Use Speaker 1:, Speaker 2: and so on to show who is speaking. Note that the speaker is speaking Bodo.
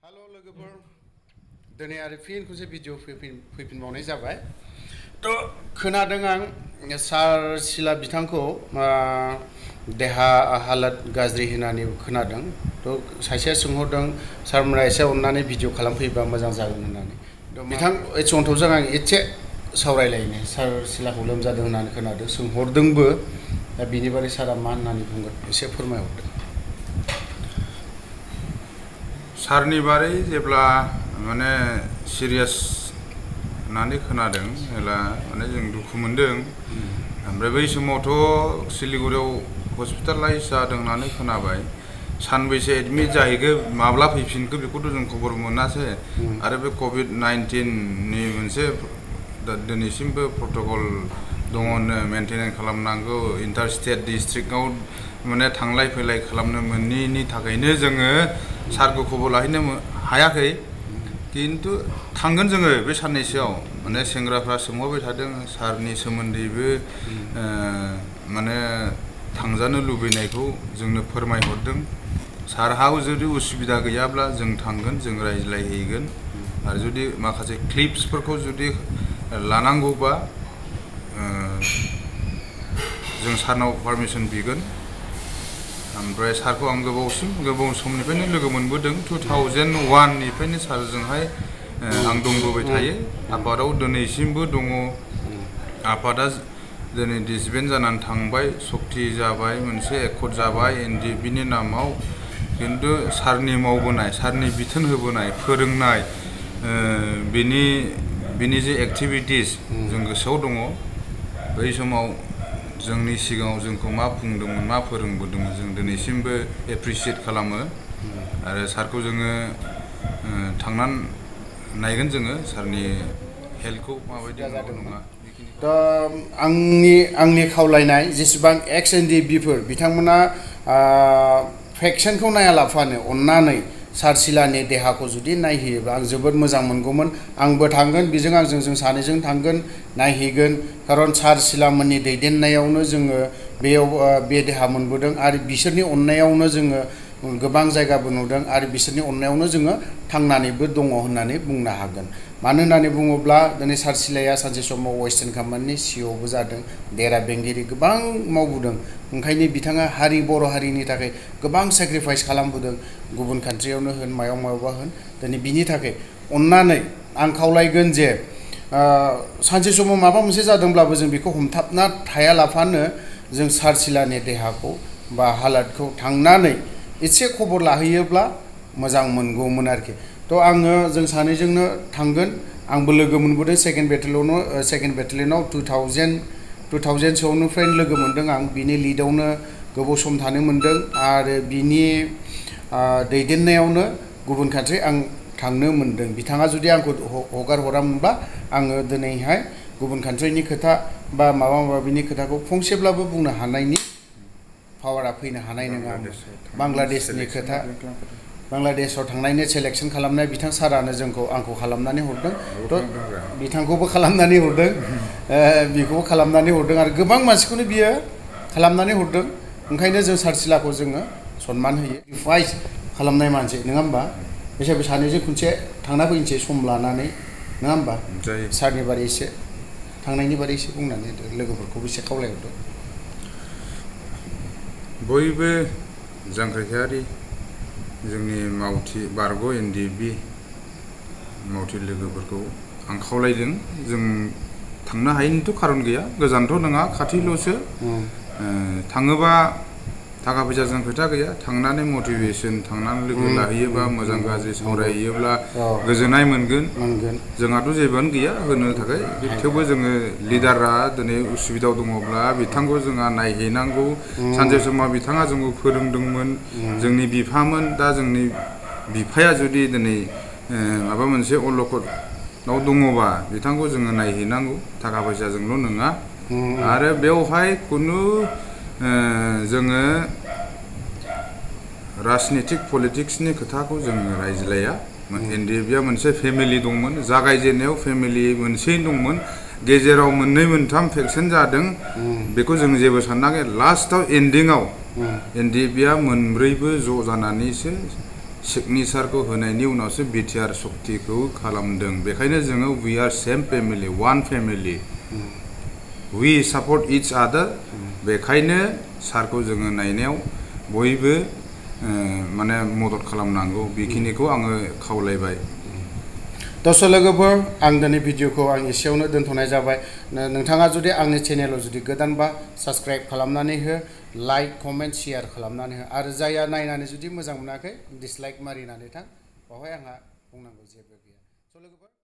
Speaker 1: हेलो लोगोफोर दिनै आरो फिन खनसे भिडिअ फैफिनबावनाय जाबाय थ' खोनादों आं सार सिला बिथांखौ देहा हालत गाज्रि होननानै खोनादों थ' सासेया सोंहरदों सारमोना एसे अननानै भिडिअ खालामफैबा मोजां जागोन होननानै बिथां अनथोबजों आं एसे सावरायलायनो सार सिलाखौ लोमजादों होननानै खोनादों सोंहरदोंबो दा बिनि बारै सारा मा होननानै बुंगोन एसे फोरमायहरदो
Speaker 2: सारनि बारै जेब्ला माने सिरियास होननानै खोनादों अब्ला माने जों दुखु मोनदों ओमफ्राय बै समावथ' सिलिगुरियाव हस्पिटालाइज जादों होननानै खोनाबाय सानबैसे एडमिट जाहैगो माब्ला फैफिनखो बेखौथ' जों खबर मोनासै आरो बे कभिड-19नि मोनसे दिनैसिमबो प्रट'कल दङनो मेनटेन खालामनांगौ इन्टार स्टेट डिस्ट्रिक्टआव माने थांलाय फैलाय खालामनो मोनैनि थाखायनो जोङो सारखौ खबर लाहैनो हायाखै किन्तु थांगोन जोङो बे साननैसोआव माने सेंग्राफ्रा सोंहरबाय थादों सारनि सोमोन्दैबो माने थांजानो लुबैनायखौ जोंनो फोरमायहरदों सारहा जुदि उसुबिदा गैयाब्ला जों थांगोन जों रायज्लायहैगोन आरो जुदि माखासे क्लिप्सफोरखौ जुदि लानांगौबा जों सारनाव पारमिसन बिगोन ओमफ्राय सारखौ आं गोबाव समनिफ्रायनो लोगो मोनबोदों 2001निफ्रायनो सारजोंहाय आं दंबोबाय थायो आफादाव दिनैसिमबो दङ आफादा दिनै डिसबेन्ड जानानै थांबाय सक्ति जाबाय मोनसे एकर्ड जाबाय एनडिएफबिनि नामाव किन्तु सारनि मावबोनाय सारनि बिथोन होबोनाय फोरोंनाय बिनि जे एक्टिभिटिस जों गोसोआव दङ बै समाव जोंनि सिगाङाव जोंखौ मा बुंदोंमोन मा फोरोंबोदोंमोन जों दिनैसिमबो एप्रिसिएट खालामो आरो सारखौ जोङो थांनानै नायगोन जोङो सारनि हेल्थखौ माबायदि नङा
Speaker 1: दा आंनि खावलायनाय जेसेबां एक्स एनडिएफबिफोर बिथांमोना भेक्सिनखौ नायालाफानो अननानै सार सिलानि देहाखौ जुदि नायहैयोब्ला आं जोबोद मोजां मोनगौमोन आंबो थांगोन बेजों आंजों जों सानैजों थांगोन नायहैगोन खारन सार सिलामोननि दैदेननायावनो जोङो बेयाव बे देहा मोनबोदों आरो बिसोरनि अननायावनो जोङो गोबां जायगाबो नुदों आरो बिसोरनि अननायावनो जोङो थांनानैबो दङ होननानै बुंनो हागोन मानो होननानै बुङोब्ला दिनै सार सिलाया सानसे समाव वेस्टार्न कमान्डनि सिइअ'बो जादों देरा बेंगिरि गोबां मावबोदों ओंखायनो बिथाङा बर' हारिनि थाखाय गोबां सेक्रिफाइस खालामबोदों गुबुन कान्ट्रियावनो होन मायावबा होन दिनै बिनि थाखाय अननानै आं खावलायगोन जे सानसे समाव माबा मोनसे जादोंब्लाबो जों बेखौ हमथाबना थायालाफानो जों सार सिलानि देहाखौ बा हालतखौ थांनानै एसे खबर लाहैयोब्ला मोजां मोनगौमोन आरोखि थ' आङो जों सानैजोंनो थांगोन आंबो लोगो मोनबोदों सेकेन्ड बेटेलियनाव 2000 सोआवनिफ्रायनो लोगो मोनदों आं बिनि लिडआवनो गोबाव सम थानो मोनदों आरो बिनि दैदेननायावनो गुबुन कान्ट्रि आं थांनो मोनदों बिथाङा जुदि आंखौ हगार हरामोनब्ला आङो दिनैहाय गुबुन कान्ट्रिनि खोथा बा माबा माबिनि खोथाखौ फंसेब्लाबो बुंनो हानायनि पावारा फैनो हानाय नङा बांलादेशनि खोथा बांलादेशआव थांनायनि सेलेक्सन खालामनाय बिथां सारानो आंखौ खालामनानै हरदों थ' बिथांखौबो खालामनानै हरदों बेखौबो खालामनानै हरदों आरो गोबां मानसिखौनो बियो खालामनानै हरदों ओंखायनो जों सार सिलाखौ जोङो सनमान होयो रिभाइस खालामनाय मानसि नङा होमबा बिसोर सानैजों खनसे थांना फैनोसै सम लानानै नङा होमबा सारनि बारै एसे थांनायनि बारै एसे बुंनानै लोगोफोरखौबो एसे खावलायहरदो
Speaker 2: बयबो जांख्रिथायारि जोंनि मावथि बारग' एनडिएफबि मावथि लोगोफोरखौ आं खावलायदों जों थांनो हायैनिथ' खारन गैया गोजानथ' नङा खाथिल'सो थाङोबा थाखा फैसाजों खोथा गैया थांनानै मटिभेसन थांनानै लोगो लाहैयोबा मोजां गाज्रि सावरायहैयोब्ला गोजोननाय मोनगोन जोंहाथ' जेबोआनो गैया होनो थाखाय थेवबो जोङो लिडारा दिनै उसुबिदायाव दङब्ला बिथांखौ जोंहा नायहैनांगौ सानसे समाव बिथाङा जोंखौ फोरोंदोंमोन जोंनि बिफामोन दा जोंनि बिफाया जुदि दिनै माबा मोनसे अलखदाव दङबा बिथांखौ जोङो नायहैनांगौ थाखा फैसाजोंल' नङा आरो बेवहाय खुनु जोङो राजनितिक पलिटिक्सनि खोथाखौ जोङो रायज्लाया एनडिएफबिआ मोनसे फेमिलि दंमोन जागायजेननायाव फेमिलि मोनसेयैनो दंमोन गेजेराव मोननै मोनथाम फेक्सन जादों बेखौ जों जेबो साननाङा लास्टआव एन्डिंआव एनडिएफबिआ मोनब्रैबो ज' जानानैसो सिगनेचारखौ होनायनि उनावसो बिटिआर सक्तिखौ खालामदों बेखायनो जोङो we are same family one family we support each other बेखायनो सारखौ जोङो नायनायाव बयबो माने मदद खालामनांगौ बेखिनिखौ आङो खावलायबाय
Speaker 1: दर्शक लोगोफोर आं दिनै भिडिअखौ आं एसेयावनो दोनथ'नाय जाबाय नोंथाङा जुदि आंनि चेनेलाव जुदि गोदानबा साबस्क्राइब खालामनानै हो लाइक कमेन्ट शेयार खालामनानै हो आरो जायहा नायनानै जुदि मोजां मोनाखै डिसलाइक मारिनानै थां बावहाय आंहा बुंनांगौ जेबो गैया